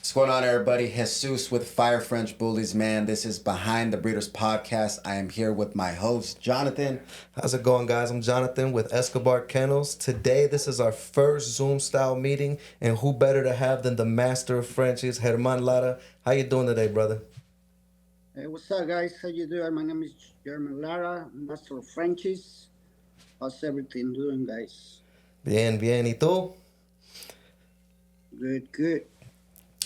What's going on, everybody? Jesus with Fire French Bullies, man. This is Behind the Breeders Podcast. I am here with my host, Jonathan. How's it going, guys? I'm Jonathan with Escobar Kennels. Today, this is our first Zoom-style meeting, and who better to have than the master of Frenchies, German Lara. How you doing today, brother? Hey, what's up, guys? How you doing? My name is German Lara, Master of Frenchies. How's everything doing, guys? Bien, bien. ¿Y tú? Good, good.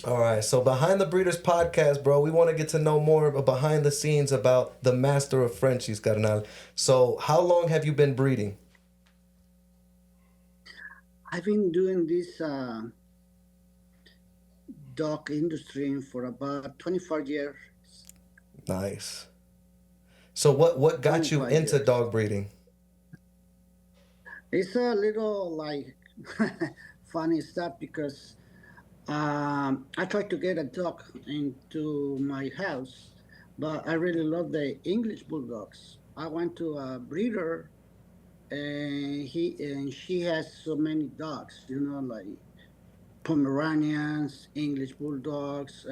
All right, so Behind the Breeders Podcast, bro, we want to get to know more behind the scenes about the master of Frenchies, carnal. So how long have you been breeding? I've been doing this dog industry for about 24 years. Nice. So what got you 25 into years. dog breeding? It's a little like funny stuff because I tried to get a dog into my house, but I really love the English bulldogs. I went to a breeder, and she has so many dogs, like Pomeranians, English bulldogs,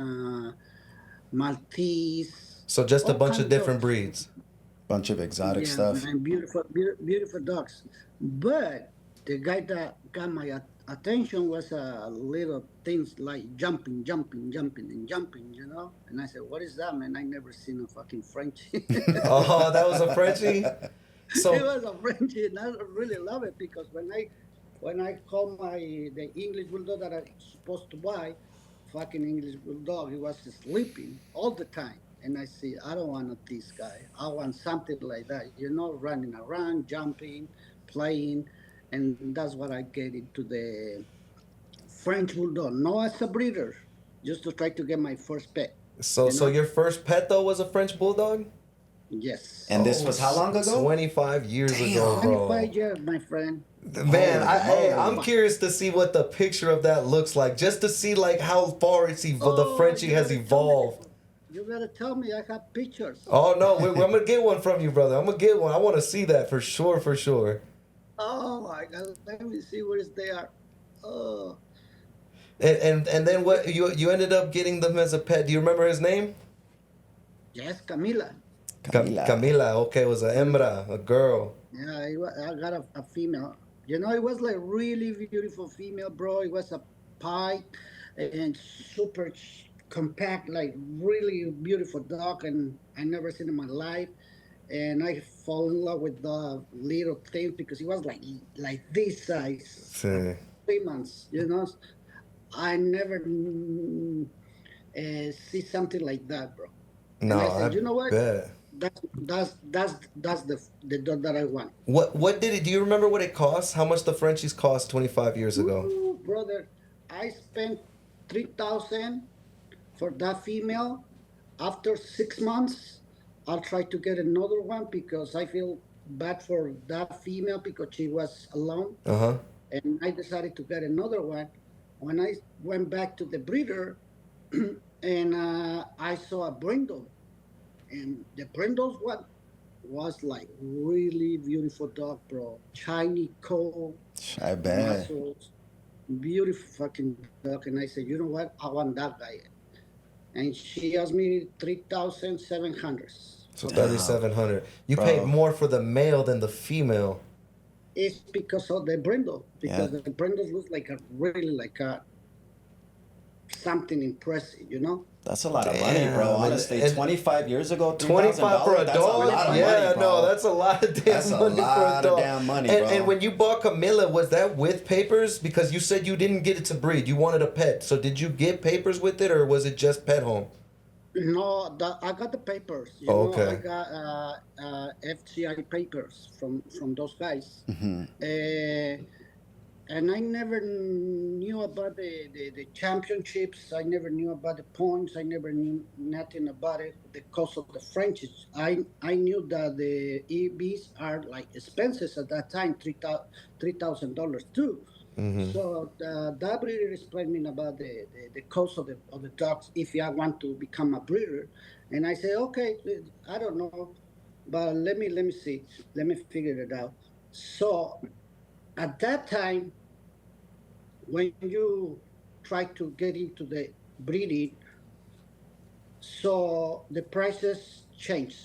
Maltese, So just a all bunch kind of of different dogs. breeds. Bunch of exotic Yeah, stuff. man, beautiful dogs. But the guy that got my attention was little things like jumping. And I said, "What is that, man? I never seen a fucking Frenchie." Oh, that was a Frenchie? It So, was a Frenchie, and I really love it because when I call the English bulldog that I supposed to buy, fucking English bulldog, he was sleeping all the time. And I see, I don't want this guy. I want something like that, running around, jumping, playing, and that's what I get into the French bulldog. No, as a breeder, just to try to get my first pet. so your first pet, though, was a French Bulldog? Yes. And this was how long ago? 25 years ago, bro. 25 years, my friend. Man, Holy I'm moly. curious to see what the picture of that looks like, just to see like how far the Oh, Frenchie you has gotta tell me evolved. You gotta tell me. I have pictures. Oh no, I'm gonna get one from you, brother. I'm gonna get one. I want to see that for sure, for sure. Oh my God! Let me see where they are. Oh, And then what? You ended up getting them as a pet. Do you remember his name? yes, Camila. Camila. Okay, it was a hembra, a girl. Yeah, I got a female. It was like really beautiful female, bro. It was a pie and super compact, like really beautiful dog, and I never seen in my life. And I fall in love with the little thing because it was like this size at Sí. 3 months. I never see something like that, bro. No, And I said, I you know what? bet. That's the dog that I want. What did it? Do you remember what it cost? How much the Frenchies cost 25 years ago? Ooh, brother, I spent 3,000 for that female. After 6 months, I'll try to get another one because I feel bad for that female because she was alone, Uh-huh. and I decided to get another one. When I went back to the breeder, and I saw a brindle, and the brindle's one was like really beautiful dog, bro. Shiny coat, I bet. muscles, beautiful fucking dog. And I said, you know what? I want that guy. And she asked me 3,700. So Damn. 3,700. You Bro. paid more for the male than the female. It's because of the brindle. Because Yeah. the brindle looks like a something impressive. That's a lot of money, bro. Damn, Honestly, and 25 years ago, $3,000. 25 for a That's dog? a lot of Yeah, money, bro. no, that's a lot of damn That's a money for a lot of dog. damn money, and, bro. and when you bought Camilla, was that with papers? Because you said you didn't get it to breed. You wanted a pet. So did you get papers with it, or was it just pet home? No, I got the papers. Okay. I got FCI papers from those guys. Mhm. And I never knew about the championships. I never knew about the points. I never knew nothing about it. The cost of the Frenchies. I knew that the EBs are like expenses at that time, $3,000 too. Mm-hmm. So that breeder explained me about the cost of the dogs if I want to become a breeder. And I say, okay, I don't know, but let me see, let me figure it out. So at that time, when you try to get into the breeding, so the prices change.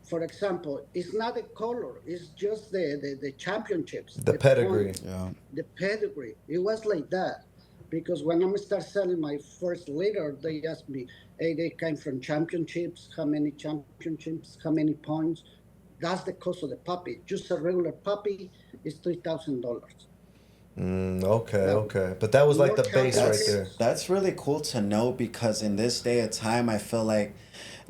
For example, it's not the color, it's just the championships, The the pedigree. points, Yeah. the pedigree. It was like that. Because when I start selling my first litter, they asked me, hey, they came from championships, how many points. That's the cost of the puppy. Just a regular puppy is $3,000. Okay, Now, okay. But that was like more the base right That's there. championships. that's really cool to know because in this day of time, I feel like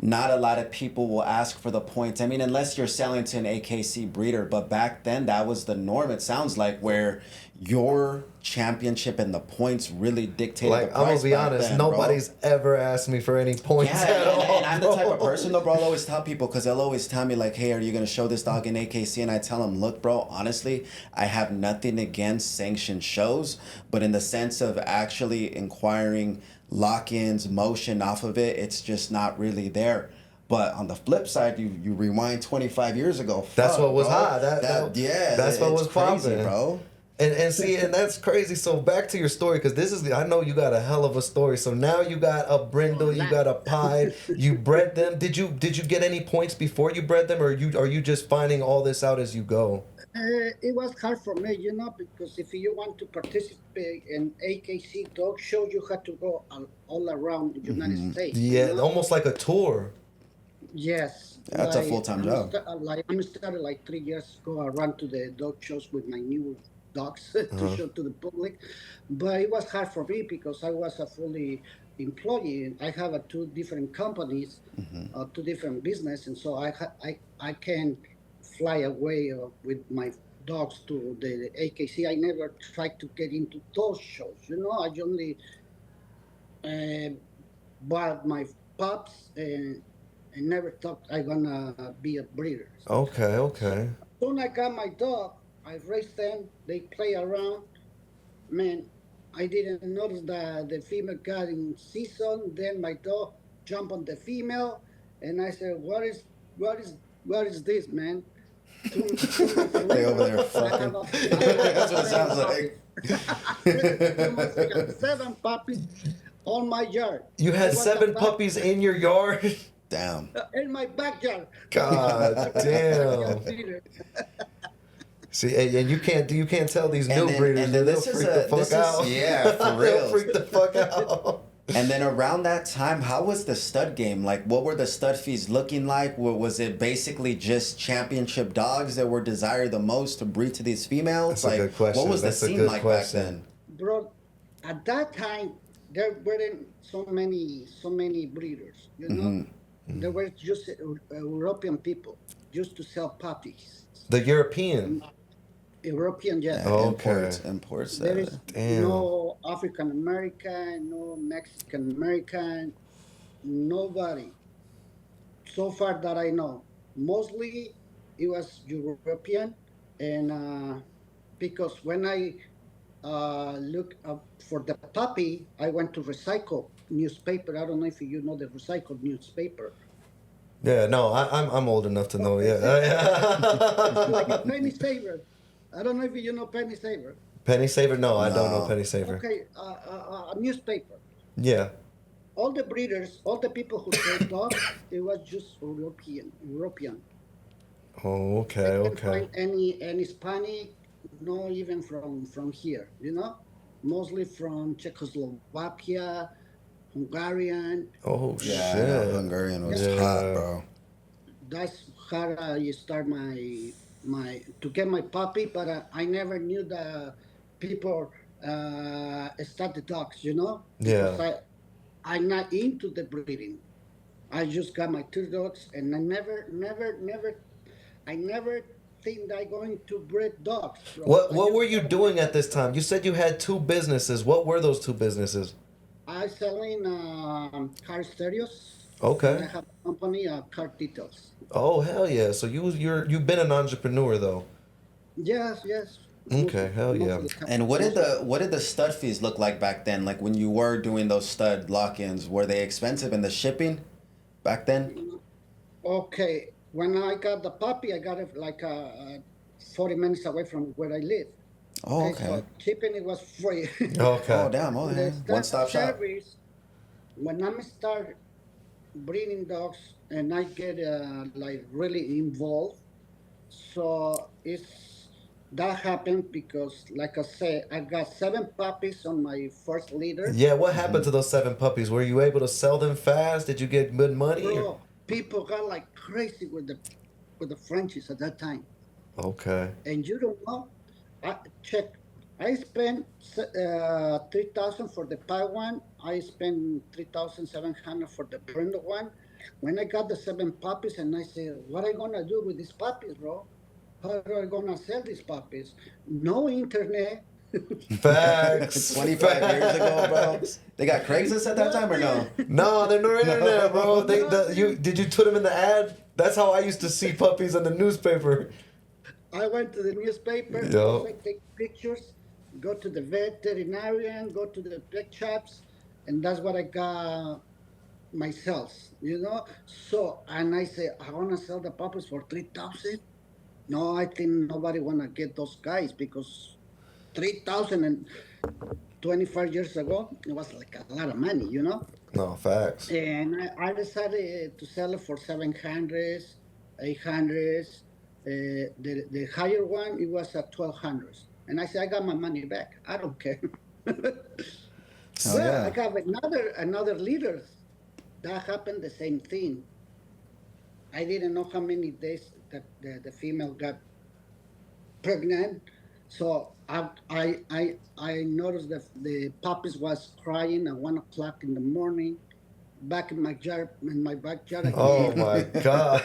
not a lot of people will ask for the points. I mean, unless you're selling to an AKC breeder, but back then that was the norm. It sounds like where your championship and the points really dictated the Like, I'm price gonna be back honest, then, bro. nobody's ever asked me for any points Yeah, at all. and I'm the type of bro. person though, bro. I'll always tell people because they'll always tell me like, "Hey, are you gonna show this dog in AKC?" And I tell them, "Look, bro. Honestly, I have nothing against sanctioned shows, but in the sense of actually inquiring lock-ins, motion off of it, it's just not really there." But on the flip side, you rewind 25 years ago. That's Fuck, what was bro. hot. Yeah, That's what it's was crazy, popping. bro. And see, and that's crazy. So back to your story, because this is, I know you got a hell of a story. So now you got a brindle, you got a pied, you bred them. Did you get any points before you bred them, or are you just finding all this out as you go? It was hard for me, because if you want to participate in AKC dog show, you had to go all around the United States. Yeah, almost like a tour. Yes, That's a full-time job. I'm started like 3 years ago. I ran to the dog shows with my new dogs to show to the public, but it was hard for me because I was a fully employee. I have two different companies, two different business, and so I can fly away with my dogs to the AKC. I never tried to get into those shows. I only uh, bought my pups and never thought I gonna be a breeder. Okay, So okay. soon I got my dog, I raised them, they play around. Man, I didn't notice that the female got in season. Then my dog jumped on the female, and I said, "What is this, man?" 2 months They over later, there fucking. I have That's what it seven sounds puppies. like. 2 months I got seven puppies on my yard. You I had was the 7 last puppies in your yard? Damn. in my backyard. I God was a backyard damn. breeder. See, and you can't tell these new breeders and that then they'll this is freak the fuck out. yeah, for They'll real. freak the fuck out. And then around that time, how was the stud game? Like, what were the stud fees looking like? Was it basically just championship dogs that were desired the most to breed to these females? That's a Like, good question. what was the That's a scene good like question. back then? Bro, at that time there weren't so many breeders. There were just European people used to sell puppies. The European. European, yes. Yeah, Okay. imports. There is Damn. no African American, no Mexican American, nobody so far that I know. Mostly it was European, and because when I look up for the puppy, I went to recycle newspaper. I don't know if you know the recycled newspaper. Yeah, no, I'm old enough to know. Okay, it's like a Yeah. penny saver. I don't know if you know penny saver. Penny Saver? No, I don't know No. Penny Saver. Okay, a newspaper. Yeah. All the breeders, all the people who sell dogs, it was just European. Oh, I okay, can't okay. find any Hispanic, no, even from here. Mostly from Czechoslovakia, Hungarian. Oh Yeah, shit. Hungarian was Yeah. hot, Yeah. bro. That's how I start my to get my puppy, but I never knew that people start the dogs. Because Yeah. I'm not into the breeding. I just got my two dogs, and I never think that I'm going to breed dogs, bro. What were you doing at this time? You said you had 2 businesses. What were those 2 businesses? I selling car stereos, and I Okay. have a company, car details. Oh hell yeah. So you've been an entrepreneur though. Yes. Okay, hell Most yeah. of the time. And what did the stud fees look like back then? Like when you were doing those stud lock-ins, were they expensive in the shipping back then? Okay, when I got the puppy, I got it like 40 minutes away from where I live. Oh, Okay, so okay. shipping it was free. Okay. Oh, damn. Oh, The yeah. stud One-stop shop. service, when I'm start breeding dogs and I get like really involved, so it's that happened because, like I say, I got 7 puppies on my first litter. Yeah, what happened Mm-hmm. to those 7 puppies? Were you able to sell them fast? Did you get good money? Or? Bro, people got like crazy with the Frenchies at that time. Okay. And you don't know. I check. I spent 3,000 for the pie one. I spent 3,700 for the brindle one. When I got the 7 puppies, and I said, "What I gonna do with these puppies, bro? How are I gonna sell these puppies? No internet, Facts. 25 years ago, bro. Facts. They got Craigslist at that time or no? nothing." No, they're no internet, bro. You Nothing. did you put them in the ad? That's how I used to see puppies in the newspaper. I went to the newspaper. Also, I Yo. take pictures, go to the veterinarian, go to the pet shops, and that's what I got myself, you know. So, and I say, I want to sell the puppies for 3,000. No, I think nobody wanna get those guys because 3,000 and 25 years ago, it was like a lot of money, you know. No, facts. And I decided to sell it for 700, 800. The higher one, it was at 1,200. And I said, I got my money back. I don't care. Oh But I yeah. got another leader. That happened the same thing. I didn't know how many days that the female got pregnant. So I noticed that the puppies was crying at 1 o'clock in the morning, back in my backyard Oh again. my god.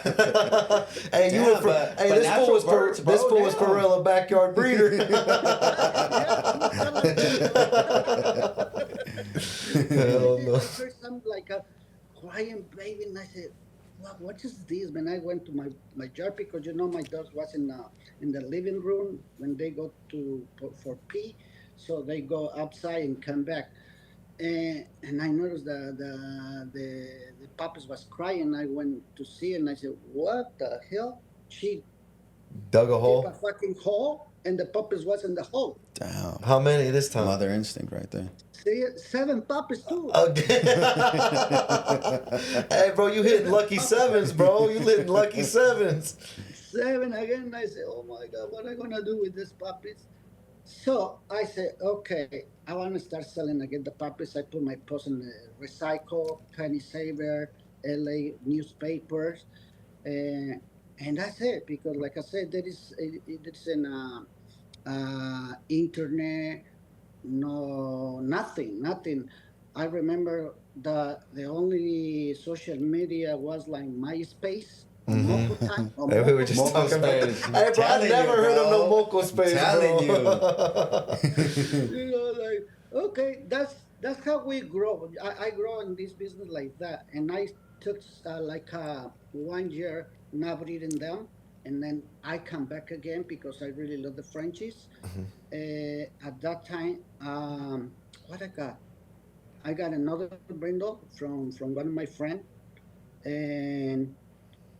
Hey, you were Damn, for hey, but this fool natural was for birds, this bro. fool was for Damn. real a backyard breeder. Yeah, I'm telling you, bro. And Hell then no. I heard some like a crying baby, and I said, what is this, man?" I went to my yard because my dog was in the living room when they go for pee, so they go outside and come back. And I noticed the puppies was crying. I went to see, and I said, "What the hell?" She Dug a dig a hole. fucking hole, and the puppies was in the hole. Damn. How many this time? Mother instinct right there. See, 7 puppies too. Again. Hey, bro, you hitting Seven lucky puppies. sevens, bro. You hitting lucky sevens. Seven again. I say, "Oh my God, what am I gonna do with these puppies?" So I said, "Okay, I want to start selling again the puppies." I put my post in the Recycle, Penny Saver, LA newspapers, and that's it. Because, like I said, it's in internet, no, nothing. I remember the only social media was like MySpace or Mm-hmm. Moco time or Hey, we were Moco. just Moco talking about. space. Hey, bro, I Telling never you, heard of no bro. moco space, Telling bro. Like, okay, that's how we grow. I grow in this business like that, and I took like 1 year not reading them, and then I come back again because I really love the Frenchies. At that time, what I got another brindle from one of my friend,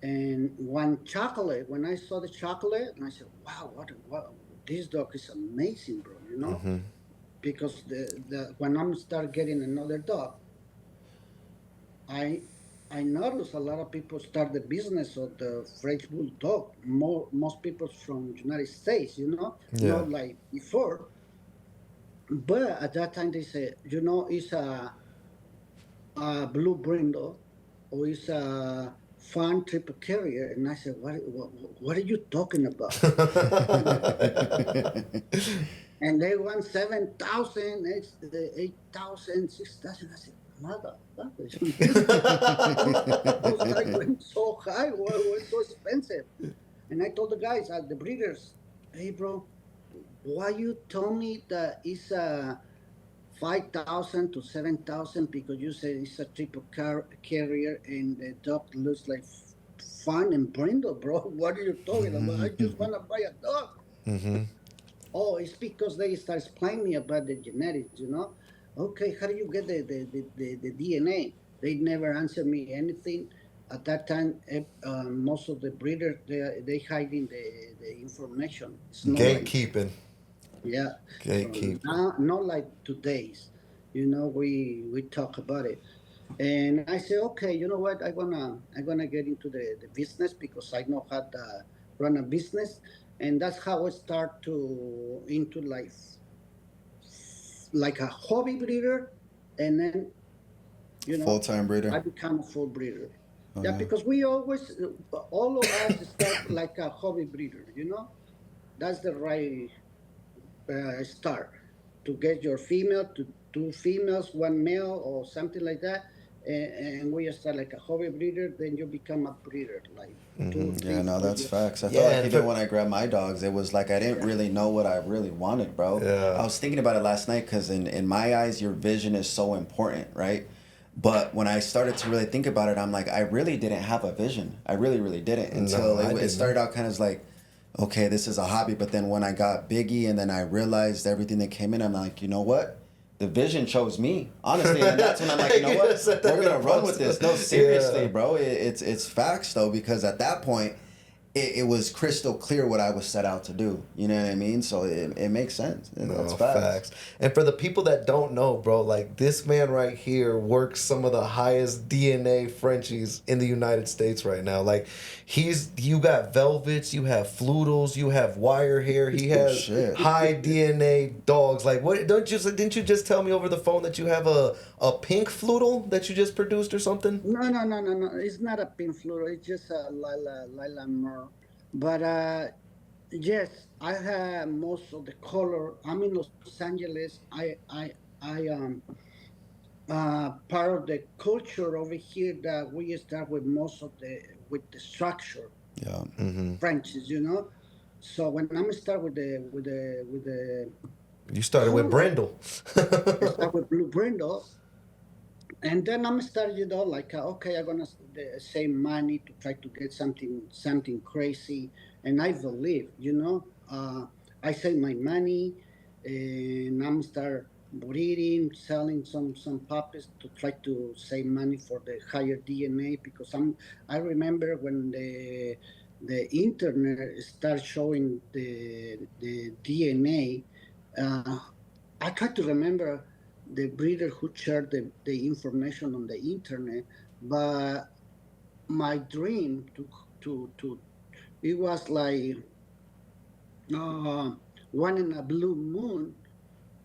and one chocolate. When I saw the chocolate, and I said, "Wow, what this dog is amazing, bro!" Mm-hmm. Because the when I'm start getting another dog, I I notice a lot of people start the business of the French bulldog. Most people from United States, Yeah. not like before. But at that time they say, it's a blue brindle or it's a farm triple carrier, and I said, what are you talking about? And they want 7,000, 8,000, 6,000. I said, motherfucker, those guys went so high, went so expensive. And I told the guys, the breeders, hey, bro, why you told me that it's a 5,000 to 7,000 because you said it's a triple carrier and the dog looks like fun and brindle, bro. What are you talking about? I just want to buy a dog. Mm-hmm. Oh, it's because they start explaining me about the genetics. Okay, how do you get the DNA? They never answer me anything. At that time, most of the breeders, they hiding the information. It's not like, Gatekeeping. yeah. So Gatekeeping. now, not like today's. We talk about it. And I say, okay, you know what? I'm gonna get into the business because I know how to run a business, and that's how I start to into like a hobby breeder, and then you Full know time breeder. I become a full breeder. Oh Yeah, yeah. because we always, all of us start like a hobby breeder. That's the right start to get your female to two females, one male, or something like that. And we start like a hobby breeder, then you become a breeder, like two, Yeah, three, no, 4 that's years. facts. I felt Yeah, like and even for when I grabbed my dogs, it was like I didn't Yeah. really know what I really wanted, bro. I yeah. was thinking about it last night because in my eyes, your vision is so important, right? But when I started to really think about it, I'm like, I really didn't have a vision. I really, really didn't No, until I it didn't. started out kind of as like, okay, this is a hobby. But then when I got Biggie and then I realized everything that came in, I'm like, you know what? The vision chose me, honestly. And that's when I'm like, you know You what? just said that We're in gonna a run with post. this. No, Yeah. seriously, bro. It's facts though, because at that point, it was crystal clear what I was set out to do. You know what I mean? So it makes sense. And that's No, facts. facts. And for the people that don't know, bro, like this man right here works some of the highest DNA Frenchies in the United States right now. Like you got velvets, you have floodles, you have wire hair. He Oh has shit. high DNA dogs. Like what didn't you just tell me over the phone that you have a pink floodle that you just produced or something? No, no, no, no, no. It's not a pink fluoro. It's just a Lila Mer. But yes, I have most of the color. I'm in Los Angeles. I part of the culture over here that we start with most of the structure Yeah. Mm-hmm. branches. So when I'm start with the You started with color, Brindle. I start with blue brindle, and then I'm starting, like, okay, I'm gonna save money to try to get something crazy, and I believe, I save my money, and I'm start breeding, selling some puppies to try to save money for the higher DNA, because I remember when the internet start showing the DNA. Uh, I try to remember the breeder who shared the information on the internet, but my dream to it was like uh, one in a blue moon.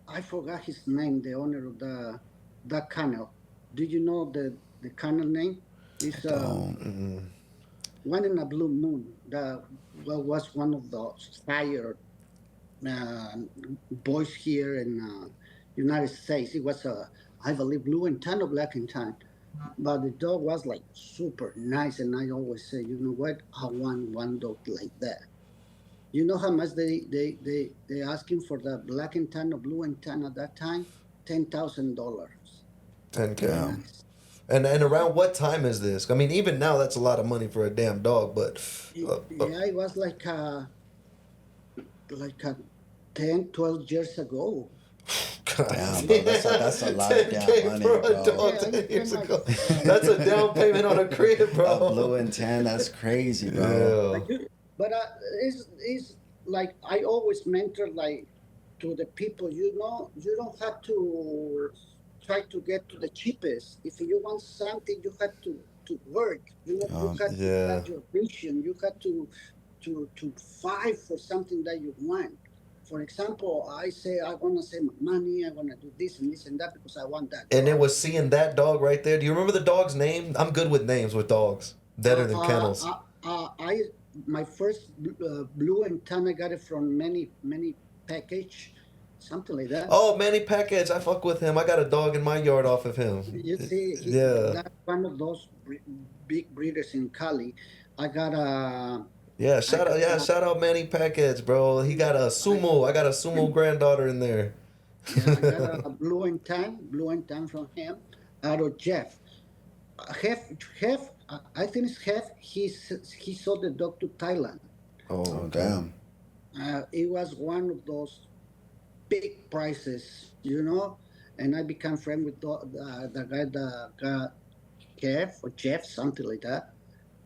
I forgot his name, the owner of the kennel. Do you know the kennel name? I It's don't. one in a blue moon. That was one of the fire uh, boys here in United States. It was I believe, blue and tan or black and tan. But the dog was like super nice, and I always say, you know what? I want one dog like that. You know how much they asking for the black and tan or blue and tan at that time? $10,000. Very 10K. Damn. nice. And around what time is this? I mean, even now that's a lot of money for a damn dog, but Yeah, it was like 10, 12 years ago. God, Damn, bro. damn, That's a lot of damn 10K money, for a bro. dog Yeah, I 10 years spent like ago. That's a down payment on a crib, A blue bro. and tan. That's crazy, bro. Yeah. But it's like I always mentor, like, to the people. You don't have to try to get to the cheapest. If you want something, you have to work. You Um, have to Yeah. have your vision. You have to fight for something that you want. For example, I say I want to save my money. I want to do this and that because I want that And it dog. was seeing that dog right there. Do you remember the dog's name? I'm good with names with dogs. Better Uh, than uh, kennels. uh, I my first blue and tan, I got it from many package, something like that. Oh, Manny Package. I fuck with him. I got a dog in my yard off of him. You see, Yeah. that's one of those big breeders in Cali. I got a Yeah, I got a, shout out Manny Package, bro. He got a I sumo. I got a sumo granddaughter in there. yeah, I got a blue and tan from him out of Jeff. Jeff, I think it's Jeff. He sold the dog to Thailand. Oh, oh okay. damn. It was one of those big prices, and I became friend with the guy that got Jeff or Jeff, something like that.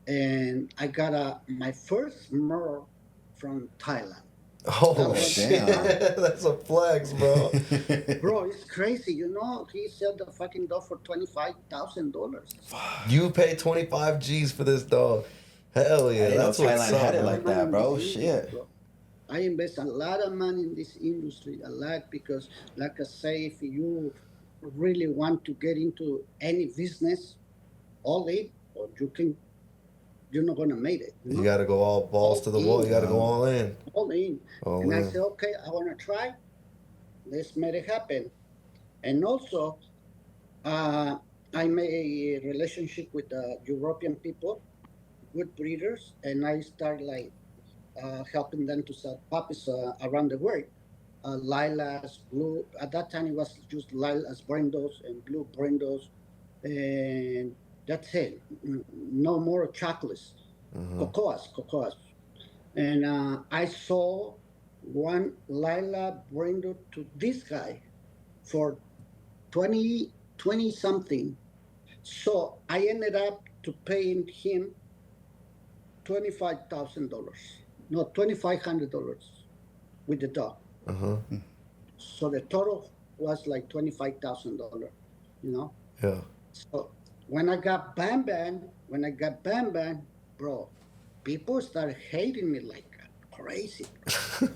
And I got my first Merle from Thailand. Oh That Oh was shit, damn. that's a flex, bro. bro. It's crazy, you know. He sold the fucking dog for $25,000. You pay 25 G's for this dog. Hell I yeah, didn't know that's what's I Thailand up, had invest it a lot man. of like money that, in this bro. industry, Shit. bro. I invest a lot of money in this industry, a lot, because, like I say, if you really want to get into any business, all in, or you're not gonna make it, you You know, gotta go all balls all to the wall. You in, gotta go all in. all in. All And I in. say, okay, I wanna try. Let's make it happen. And also, uh, I made a relationship with European people, good breeders, and I start like helping them to sell puppies around the world. Lilas, blue. At that time, it was just lilas, brendos, and blue brendos, and that's it. No more chocolates, Uh-huh. cocoas. And I saw one lila brendo to this guy for 20 something. So I ended up to paying him $25,000, no, $2,500 with the dog. Uh-huh. So the total was like $25,000, you know. Yeah. So when I got Bam Bam, bro, people started hating me like crazy, bro.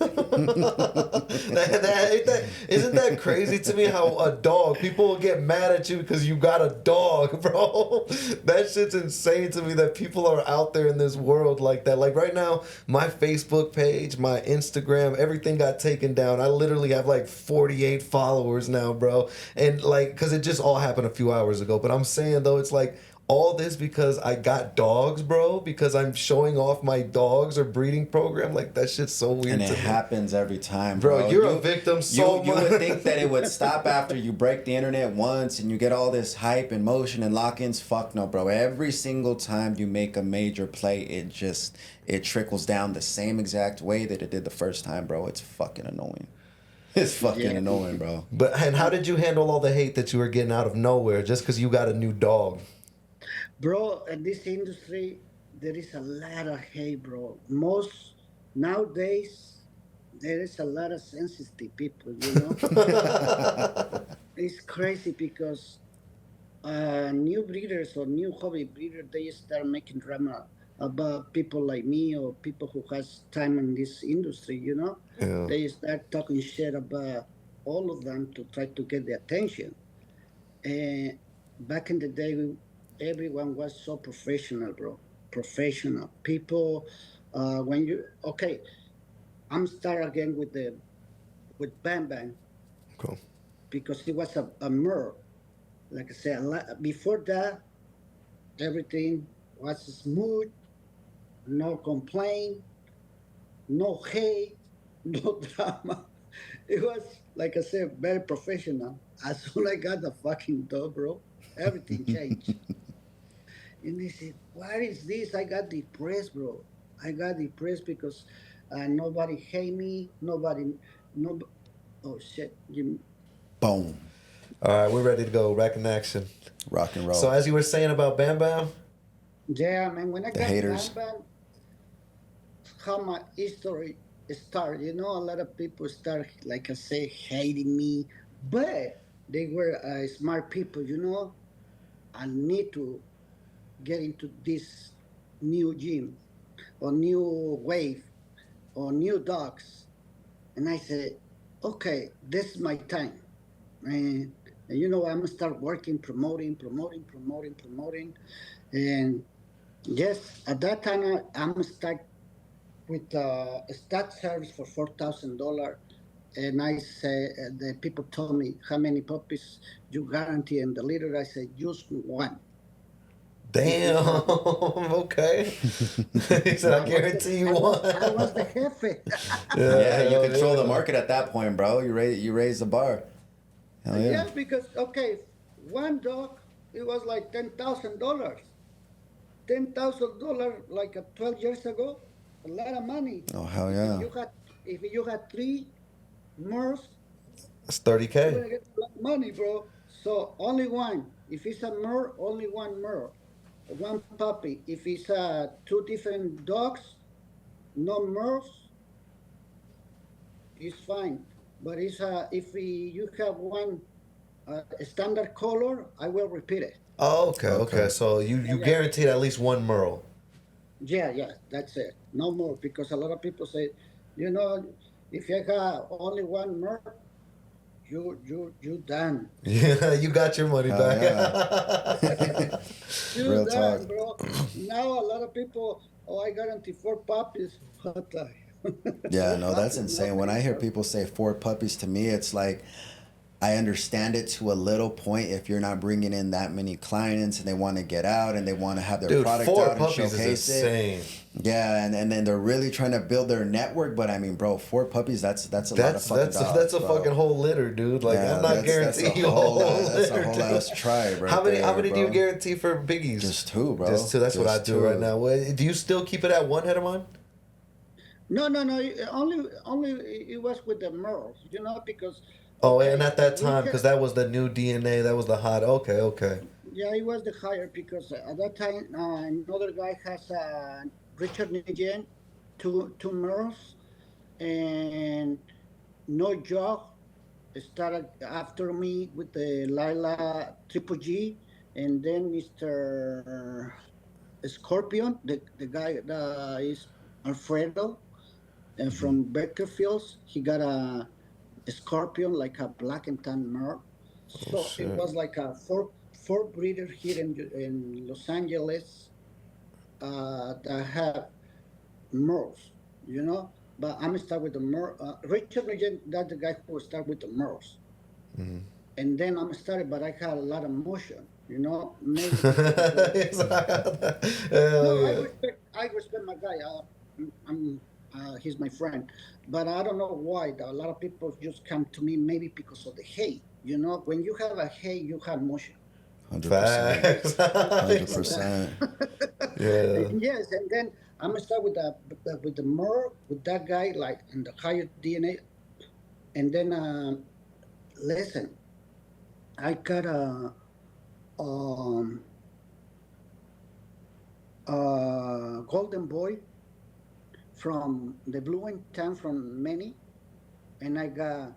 Isn't that crazy to me how a dog, people will get mad at you because you got a dog, bro? That shit's insane to me that people are out there in this world like that. Like right now, my Facebook page, my Instagram, everything got taken down. I literally have like 48 followers now, bro. And like, because it just all happened a few hours ago. But I'm saying though, it's like, all this because I got dogs, bro. Because I'm showing off my dogs or breeding program. Like that shit's so weird And it to me. happens every time, Bro, bro. you're a victim so You much. would think that it would stop after you break the internet once and you get all this hype and motion and lock-ins. Fuck no, bro. Every single time you make a major play, it trickles down the same exact way that it did the first time, bro. It's fucking annoying. It's fucking Yeah, annoying, bro. And how did you handle all the hate that you were getting out of nowhere just because you got a new dog? bro. In this industry, there is a lot of hate, bro. Most nowadays, there is a lot of sensitive people. You know, it's crazy because new breeders or new hobby breeders, they start making drama about people like me or people who has time in this industry, you know. Yeah. They start talking shit about all of them to try to get the attention. And back in the day, everyone was so professional, bro. Professional people. When you okay, I'm start again with Bam Bam Cool. because it was a mer. Like I said, before that, everything was smooth, no complaint, no hate, no drama. It was, like I said, very professional. As soon as I got the fucking dog, bro, everything changed. And they said, "What is this?" I got depressed, bro. I got depressed because nobody hate me. Nobody, no. Oh shit! Boom. All right, we're ready to go. Back in action. Rock and So roll. as you were saying about Bam Bam, Yeah, man. When I The got haters. Bam Bam, how my history started. You know, a lot of people start, like I say, hating me, but they were smart people. You know, I need to get into this new gym or new wave or new dogs. And I said, okay, this is my time. And you know, I'm gonna start working, promoting. And yes, at that time, I'm gonna start with a stat service for $4,000. And I say, the people told me, how many puppies you guarantee? And the leader, I said, just one. If damn. it's a, Okay. He said, I guarantee you one. I was the jefe. Yeah, Yeah, you hell control the yeah. market at that point, bro. You raise the bar. Hell yeah. Yeah, because okay, one dog it was like $10,000. $10,000 like 12 years ago, a lot of money. Oh hell If yeah. you had if you had three MERS, It's you're 30K. gonna get a lot of money, bro. So only one. If it's a MER, only one MER, one puppy. If it's two different dogs, no MERS, it's fine. But it's if you have one standard color, I will repeat it. Oh, okay, okay. Okay. So you Yeah, guaranteed at least one Merle. yeah, that's it. No more because a lot of people say, you know, if you have only one merc, you done. Yeah, you got your money Hell back. yeah. You Real talk. done, bro. Now a lot of people, oh, I guarantee four puppies. What the? Yeah, Four no, that's puppies, insane. When nothing, I hear bro. people say four puppies, to me, it's like I understand it to a little point if you're not bringing in that many clients and they want to get out and they want to have their Dude, product four out and puppies is showcase it. insane. Yeah, and then they're really trying to build their network. But I mean, bro, four puppies, that's a lot of fucking dogs, That's a bro. fucking whole litter, dude. Like Yeah, I'm not guaranteeing you a whole that's a litter, whole dude. ass tribe right How many there, do you bro. guarantee for biggies? Just two, bro. Just two. That's what I Just do two. right now. Do you still keep it at one head of mine? No, no, no. Only it was with the merles, because Oh, and okay, at that time, because Richard. that was the new DNA, that was the hot. Okay, okay. Yeah, it was the higher because at that time another guy has Richard Nijen, two merles, and no job started after me with the Lila Triple G, and then Mr. Scorpion, the guy that is Alfredo Hmm. from Bakerfields. He got a Scorpion, like a black and tan merle. Oh So it shit. was like a four breeder here in Los Angeles that have merles, But I'm start with the merle. Richard Nugent, that's the guy who start with the merles, Mhm. and then I'm started, but I had a lot of motion, maybe because Hell no, yeah. I respect my guy. I'm he's my friend, but I don't know why. A lot of people just come to me maybe because of the hate. When you have a hate, you have motion. 100%. Facts. Just like 100%. that. Yeah. And yes, and then I'm gonna start with the more with that guy like in the higher DNA, and then listen, I got a um golden boy from the blue and tan from many, and I got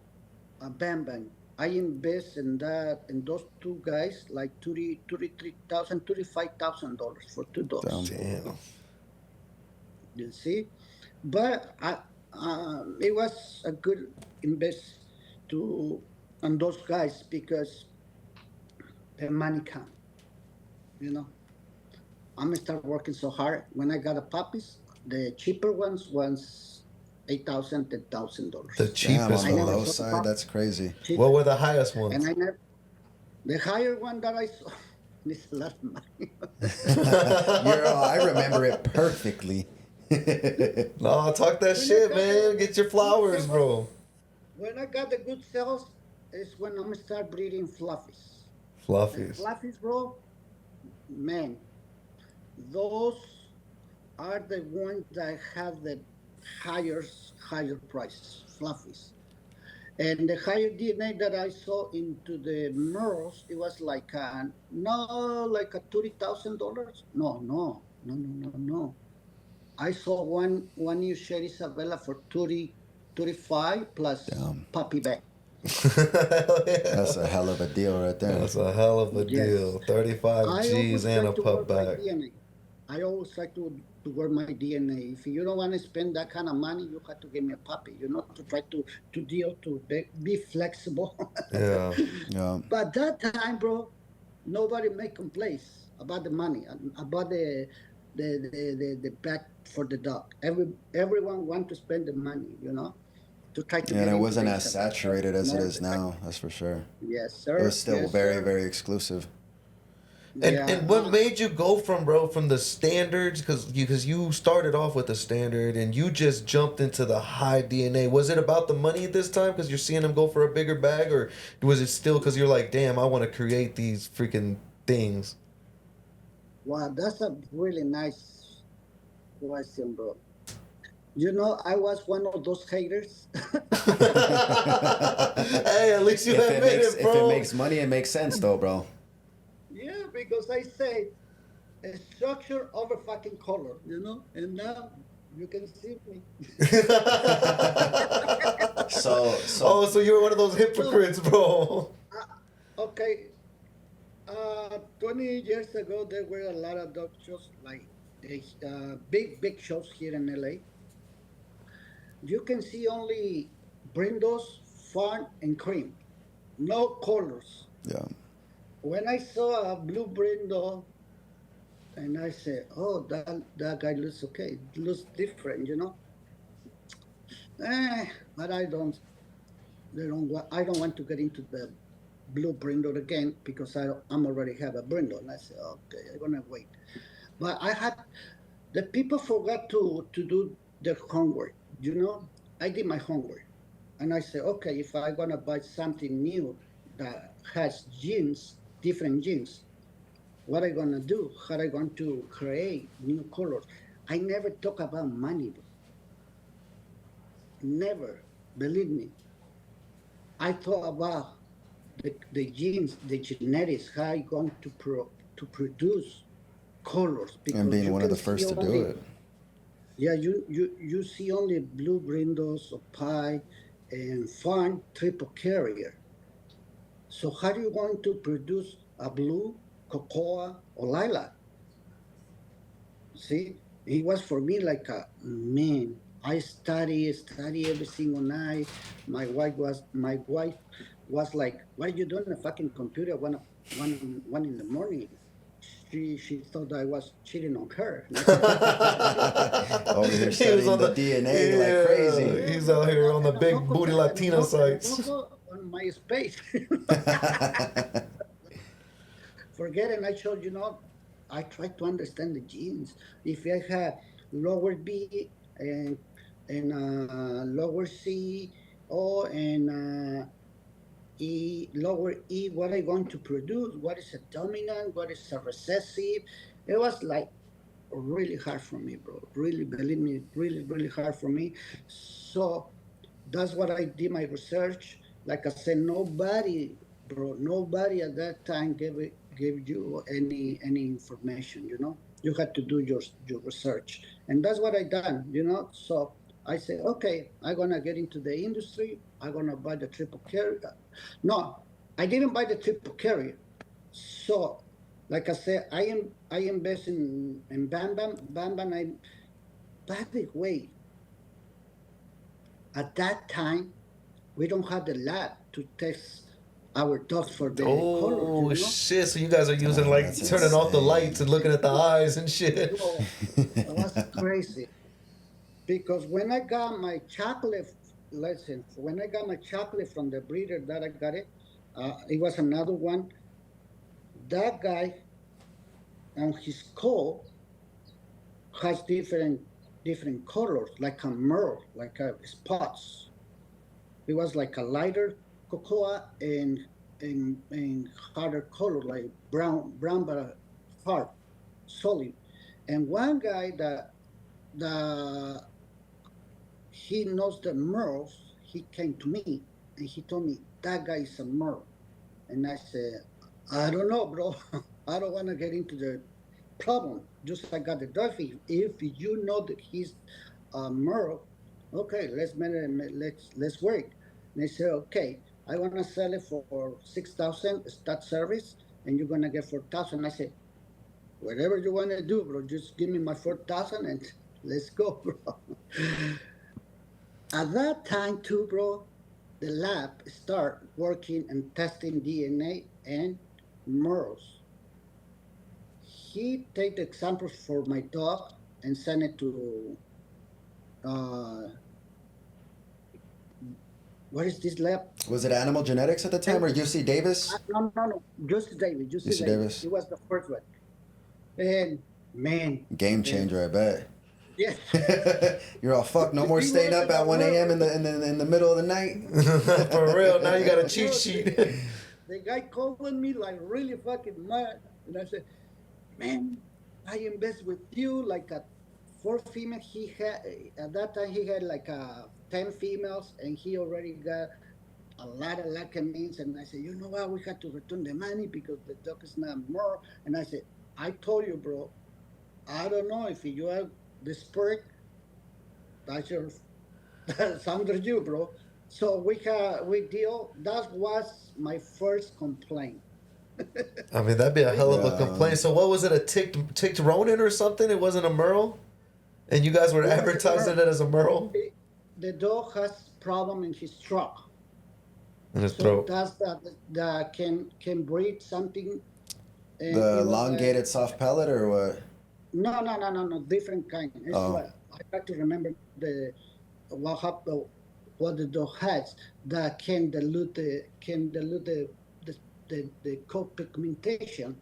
a Bam Bam. I invest in those two guys like 33,000, $35,000 for two dogs. Damn. Damn. You see, but it was a good invest to on those guys because the money come. You know, I'm gonna start working so hard. When I got a puppies, the cheaper ones was $8,000, $10,000 The dollars. Damn, cheapest on I the never low saw ones. the side, puppy that's crazy. What cheaper, were the highest and ones? I never the higher one that I saw is a lot of money. I remember it perfectly. No, talk that When I shit, got the man. Get your good flowers, sales, bro. when I got the good sales, is when I'm gonna start breeding fluffies. The Fluffies. fluffies, bro, man, those are the ones that have the higher prices, fluffies. And the higher DNA that I saw into the Merles, it was like like a $30,000. No. I saw one new Sher Isabella for 35 plus Damn. puppy bag. Hell That's yeah. a hell of a deal right there. That's a hell of a Yes. deal. 35 I G's always and try a to wear pup my back. DNA. I always try to wear my DNA. If you don't want to spend that kind of money, you have to give me a puppy, to try to deal, to be flexible. Yeah. Yeah. But that time, bro, nobody make complaints about the money, about the back for the dog. Everyone want to spend the money, to try to Yeah, and get it into the wasn't as Isabel saturated as it more is the now, that's for sure. Yes, It was sir. still Yes, very, sir. very exclusive. Yeah. And what made you go from the standards? Because you started off with the standard and you just jumped into the high DNA. Was it about the money this time because you're seeing them go for a bigger bag, or was it still because you're like, damn, I want to create these freaking things? Wow, that's a really nice question, bro. I was one of those haters. Hey, at least you admit it, If it bro. makes money, it makes sense though, bro. Yeah, because I say a structure over fucking color, and now you can see me. So So you were one of those So, hypocrites, bro. okay, 20 years ago, there were a lot of dog shows, like big shows here in LA. You can see only brindles, fawn, and cream, no colors. yeah, When I saw a blue brindle, and I said, "Oh, that guy looks okay. Looks different, you know." But I don't. They don't. I don't want to get into the blue brindle again because I'm already have a brindle. And I said, "Okay, I'm gonna wait." But I had the people forgot to do their homework. You know, I did my homework, and I said, "Okay, if I'm gonna buy something new that has genes, different genes, what I gonna do? How I going to create new colors?" I never talk about money, bro. Never. Believe me. I thought about the genes, the genetics, how I going to produce colors and because being you one of can the see first to do only it. yeah you see only blue brindles or pie and fawn triple carrier. So how are you going to produce a blue, cocoa, or lilac? See, it was for me like a man. I study every single night. My wife was like, "What are you doing on a fucking computer one in the morning?" She thought I was cheating on her, and I said, Over here He was studying on the the DNA like crazy. yeah. "Yeah, He's out bro, here on the and I'm big not booty and Latino I'm sites. not go on my space." Forget it. And I showed, I try to understand the genes. If I have lower B and lower C, or and lower E, what are you going to produce? What is a dominant? What is a recessive? It was like really hard for me, bro. Really, believe me, really hard for me. So that's what I did my research. Like I said, nobody, bro, nobody at that time gave you any information. You had to do your research, and that's what I done. So I said, okay, I'm gonna get into the industry. I'm gonna buy the triple carrier. No, I didn't buy the triple carrier. So, like I said, I invest in Bam Bam. Bam Bam. By the way, at that time we don't have the lab to test our dogs for the colors, Oh shit! So you guys are using Oh, that's like turning off the lights insane. and looking at the eyes and shit. Bro, it was crazy. Because when I got my chocolate, listen, when I got my chocolate from the breeder that I got it was another one. That guy on his coat has different colors, like a merle, like a spots. It was like a lighter cocoa and harder color, like brown but hard, solid. And one guy that he knows the merles, he came to me and he told me that guy is a merle. And I said, I don't know, bro. I don't want to get into the problem. Just I got the dog. If you know that he's a merle, okay, let's work. And they said, okay, I want to sell it for 6,000 start service, and you're gonna get 4,000. I said, whatever you want to do, bro, just give me my 4,000 and let's go, bro. At that time too, bro, the lab start working and testing DNA and morals. He take the examples for my dog and send it to uh, what is this lab? Was it Animal Genetics at the time or UC Davis? No, Joseph Davis. Joseph UC Davis. Davis. He was the first one. And man, Game uh, changer, I bet. yes, You're all fuck. No more he staying was up at the 1 a.m. world. in the middle of the night. For real. Now you got a cheat Bro, sheet. the guy calling me like really fucking mad, and I said, man, I invest with you like a four female. He had at that time he had like 10 females, and he already got a lot of means. And I said, you know what? We had to return the money because the dog is not more. And I said, I told you, bro. I don't know if you are the sport. That's your that's under you, bro. So we deal. That was my first complaint. I mean, that'd be a hell of a Yeah. complaint. So what was it? A ticked Ronin or something? It wasn't a Merle, and you guys were It was a advertising Merle. it as a Merle The dog has problem in his throat, in his so throat. that's that can breathe something, and The it was elongated soft pellet or what? no, different kind. It's Oh. like I try to remember the what happened, what the dog has that can dilute the coat pigmentation.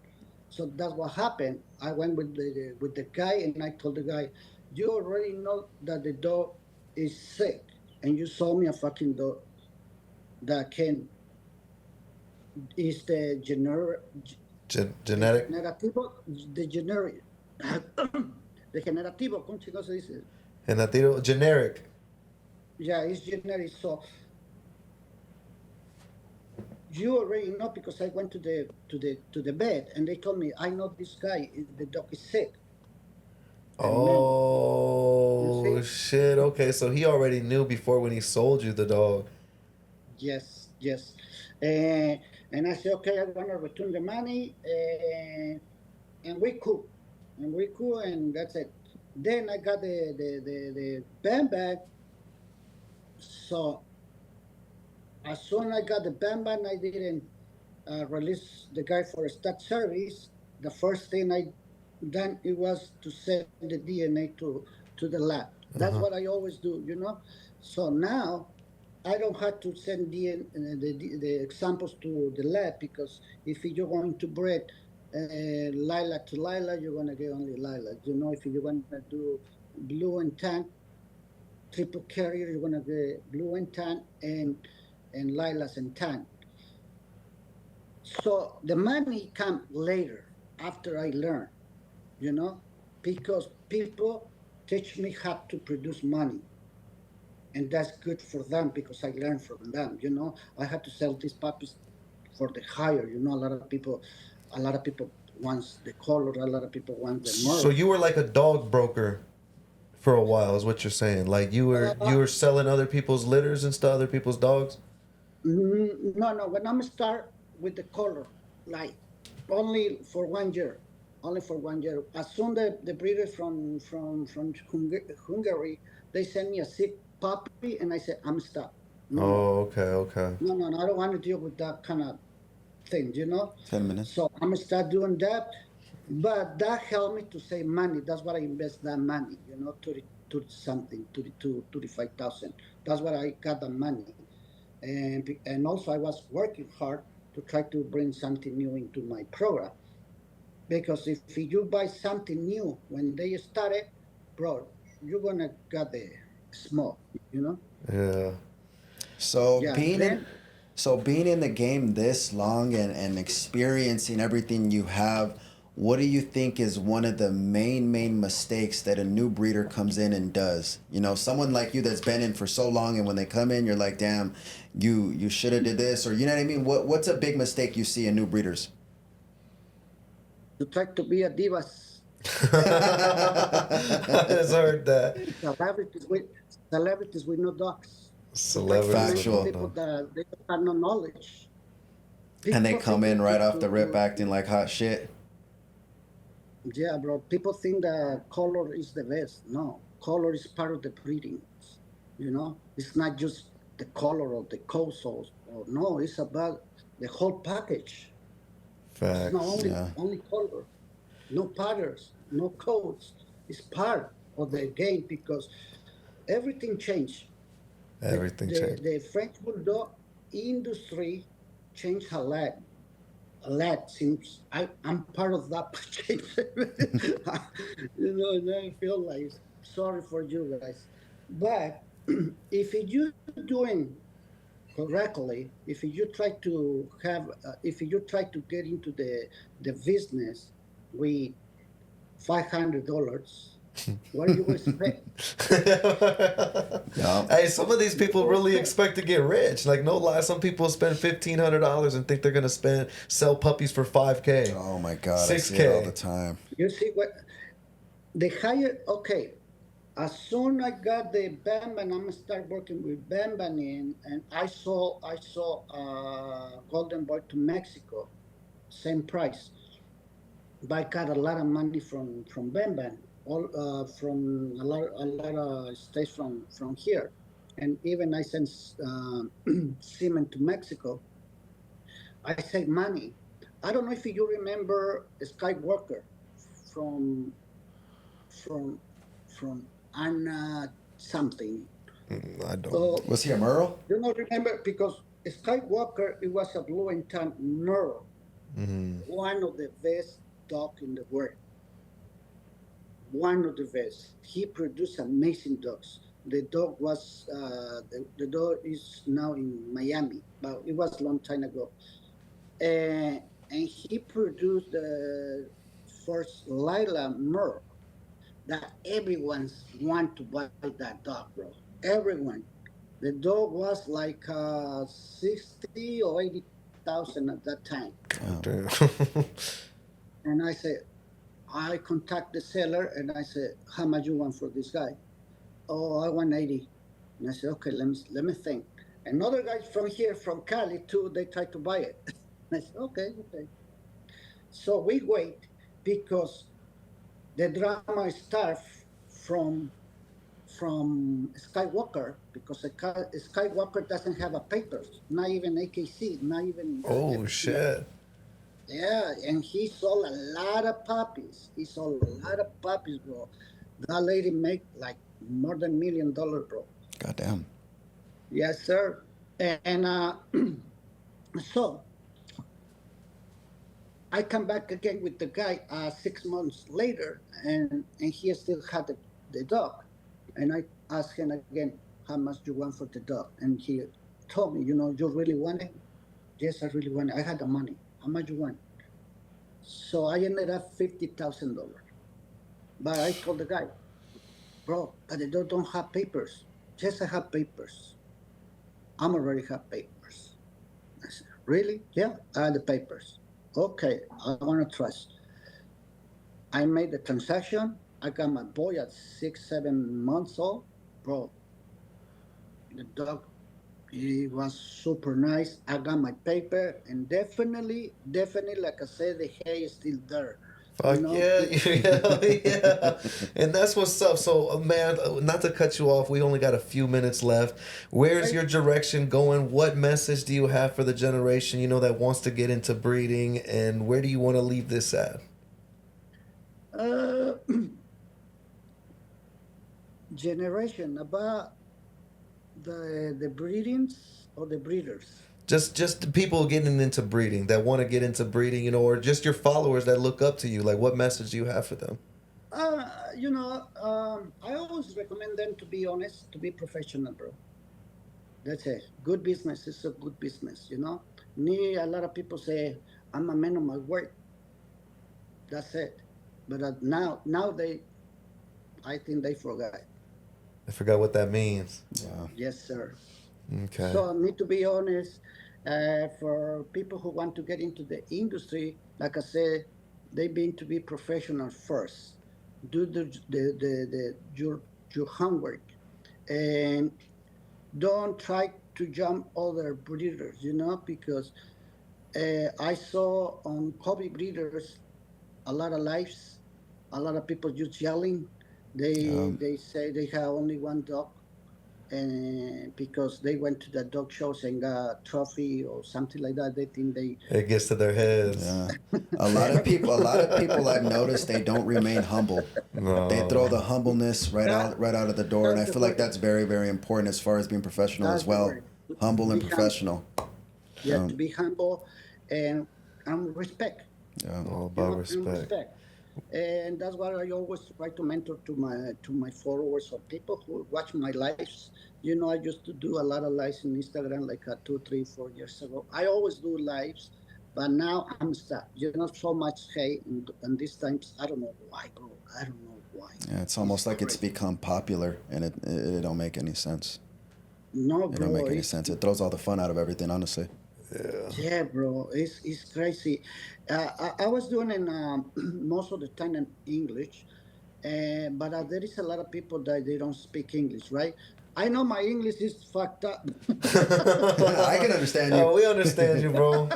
So that's what happened. I went with the guy and I told the guy, you already know that the dog is sick, and you saw me a fucking dog that can is the Genetic. degenerativo, the generic, degenerativo, ¿cómo chico se dice? And that they don't generic. Yeah, it's generic. So you already know because I went to the bed and they told me I know this guy. The dog is sick, and man, you Oh see, shit. Okay, so he already knew before when he sold you the dog. yes, uh, and I said okay, I want to return the money, and we cool, and that's it. Then I got the band bag. So as soon as I got the band bag, I didn't release the guy for a stat service. The first thing I done it was to send the DNA to the lab. Uh That's huh. what I always do. So now I don't have to send the examples to the lab because if you're going to breed lilac to lilac, you're gonna get only lilac. If you're gonna do blue and tan triple carrier, you're gonna get blue and tan and lilacs and tan. So the money come later after I learn, you know, because people teach me how to produce money, and that's good for them because I learned from them. I had to sell these puppies for the hire. A lot of people wants the color. A lot of people want the So merle. you were like a dog broker for a while, is what you're saying. Like Uh, you were selling other people's litters and stuff, other people's dogs. no. When I'm start with the color, like only for 1 year, only for 1 year. As soon the breeders from Hungary, they send me a sick puppy, and I said I'm stuck. No more. Oh, okay, okay. No. I don't want to deal with that kind of thing. 10 minutes. So I'm gonna start doing that, but that helped me to save money. That's what I invest that money. 30 something, 32, 35,000. That's what I got the money, and also I was working hard to try to bring something new into my program. Because if you buy something new when they started, bro, you're gonna get the smoke. Yeah. So Yeah. being in Then so being in the game this long and experiencing everything you have, what do you think is one of the main mistakes that a new breeder comes in and does? Someone like you that's been in for so long and when they come in you're like, damn, you should have did this, or you know what I mean? What's a big mistake you see in new breeders? to try to be a divas. I just heard that. celebrities with celebrities with no dogs. To try to Celebrities with mention Factual. no people dog. that they don't have no knowledge. And they People come think in right off the rip to acting like hot shit. yeah, bro. People think that color is the best. No, color is part of the breeding. It's not just the color of the coat or no. It's about the whole package. It's not Facts. only Yeah. only color. No patterns, no codes. It's part of the game because everything changed. The, Everything the, changed. the French Bulldog industry changed a lot. A lot since I'm part of that change. And I feel like sorry for you guys. But if you're doing correctly, if you try to get into the business with $500, what do you expect? Yeah. Hey, some of these What do people you really expect? expect to get rich. Like no lie, some people spend $1,500 and think they're gonna sell puppies for 5K, Oh my god, I six see it all the K. time. You see what the higher? Okay, As soon I got the Bamban, I'm start working with Bamban, and I saw Golden Boy to Mexico, same price. But I got a lot of money from Bamban, all from a lot of states from here, and even I sent cement to Mexico. I save money. I don't know if you remember Skywalker from from from Anna something. I don't. So Was he a Merle? you know remember because Skywalker it was a blue and tan Merle, Mm-hmm. one of the best dog in the world. One of the best. He produced amazing dogs. The dog was the dog is now in Miami, but it was a long time ago. And he produced the first Lila Merle that everyone's want to buy that dog, bro. Everyone. The dog was like 60 or 80,000 at that time. Oh, damn. And I said, I contact the seller and I said, how much you want for this guy? Oh, I want 80. And I said, okay, let me think. Another guy from here, from Cali too, they tried to buy it. And I said, okay, okay. So we wait because the drama starts from Skywalker because Skywalker doesn't have a papers, not even AKC, not even Oh FCA. shit. Yeah, and he sold a lot of puppies. He sold a lot of puppies, bro. That lady make like more than $1 million, bro. Goddamn. Yes, sir. And so I come back again with the guy 6 months later, and he still had the dog. And I asked him again, how much do you want for the dog? And he told me, you really want it? Yes, I really want it. I had the money. How much you want? So I ended up $50,000. But I told the guy, bro, but the dog don't have papers. Yes, I have papers. I'm already have papers. I said, really? Yeah, I have the papers. Okay, I want to trust. I made the transaction. I got my boy at 6, 7 months old. Bro, the dog, he was super nice. I got my paper, and definitely, like I said, the hair is still there. You Fuck know, yeah, he, yeah, yeah. And that's what's up. So, man, not to cut you off, we only got a few minutes left. Where's I, your direction going? What message do you have for the generation, that wants to get into breeding? And where do you want to leave this at? uh, generation about the breedings or the breeders. Just the people getting into breeding that want to get into breeding, or just your followers that look up to you. Like, what message do you have for them? I always recommend them to be honest, to be professional, bro. That's it. Good business is a good business, Me, a lot of people say, I'm a man of my word. That's it. But now I think they forgot. I forgot what that means. Yeah. Yes, sir. Okay. So I need to be honest. For people who want to get into the industry, like I said, they need to be professional first. Do your homework, and don't try to jump other breeders. Because I saw on hobby breeders a lot of lives, a lot of people just yelling. They Um, they say they have only one dog, and because they went to the dog shows and got a trophy or something like that, they think they. It gets to their heads. yeah. A lot of people I've noticed they don't remain humble. They throw No. the humbleness that right out of the door, and that's I the feel like word. that's very, very important as far as being professional as That's the well. word. Humble and Be humble. professional. You have to Um, be humble and respect. yeah. All about And respect. respect. And that's what I always try to mentor to my followers or people who watch my lives. I used to do a lot of lives in Instagram like 2, 3, 4 years ago. I always do lives, but now I'm stuck. So much hate, and these times I don't know why, bro. I don't know why. Yeah, it's It's almost like it's crazy. become popular, and it don't make any sense. No, It don't bro. make any sense. It throws all the fun out of everything, honestly. Yeah. Yeah, bro, it's crazy. I was doing in most of the time in English, But there is a lot of people that they don't speak English, right? I know my English is fucked up, I can understand you. Oh, we understand you, bro.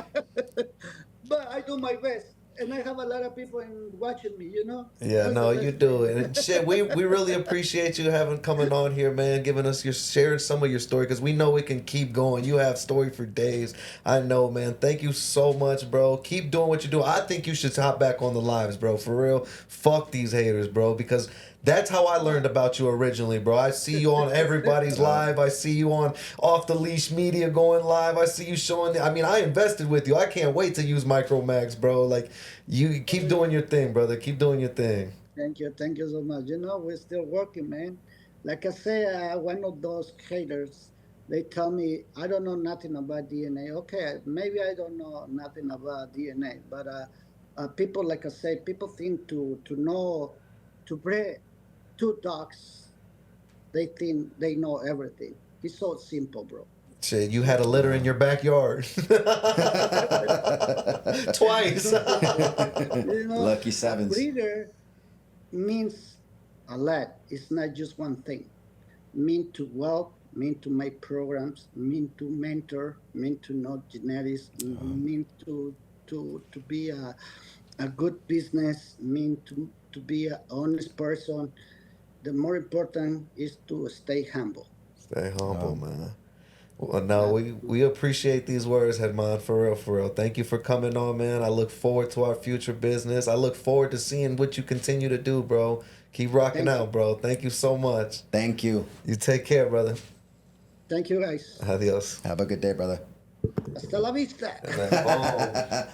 but I do my best, and I have a lot of people in watching me. Yeah, That's the no, you best do thing. it. And shit, we really appreciate you having coming on here, man, giving us your sharing some of your story because we know we can keep going. You have story for days. I know, man. Thank you so much, bro. Keep doing what you do. I think you should hop back on the lives, bro. For real. Fuck these haters, bro, because that's how I learned about you originally, bro. I see you on everybody's live. I see you on Off the Leash Media going live. I see you showing. I mean, I invested with you. I can't wait to use Micromax, bro. Like, you keep doing your thing, brother. Keep doing your thing. Thank you so much. We're still working, man. Like I say, one of those haters, they tell me I don't know nothing about DNA. Okay, maybe I don't know nothing about DNA, but people, like I say, people think to know to breed two dogs, they think they know everything. It's so simple, bro. Shit, you had a litter in your backyard. It's Twice. so simple. Lucky A sevens. breeder means a lot. It's not just one thing. Mean to wealth, mean to make programs, mean to mentor, mean to know genetics, mean to be a good business, mean to be an honest person. The more important is to stay humble. Stay humble, Um, man. Well, no, That we appreciate these words, Hedman, for real, for real. Thank you for coming on, man. I look forward to our future business. I look forward to seeing what you continue to do, bro. Keep rocking thank you, out, bro. Thank you so much. Thank you. You take care, brother. thank you guys. Adios. Have a good day, brother. Hasta la vista. And then boom.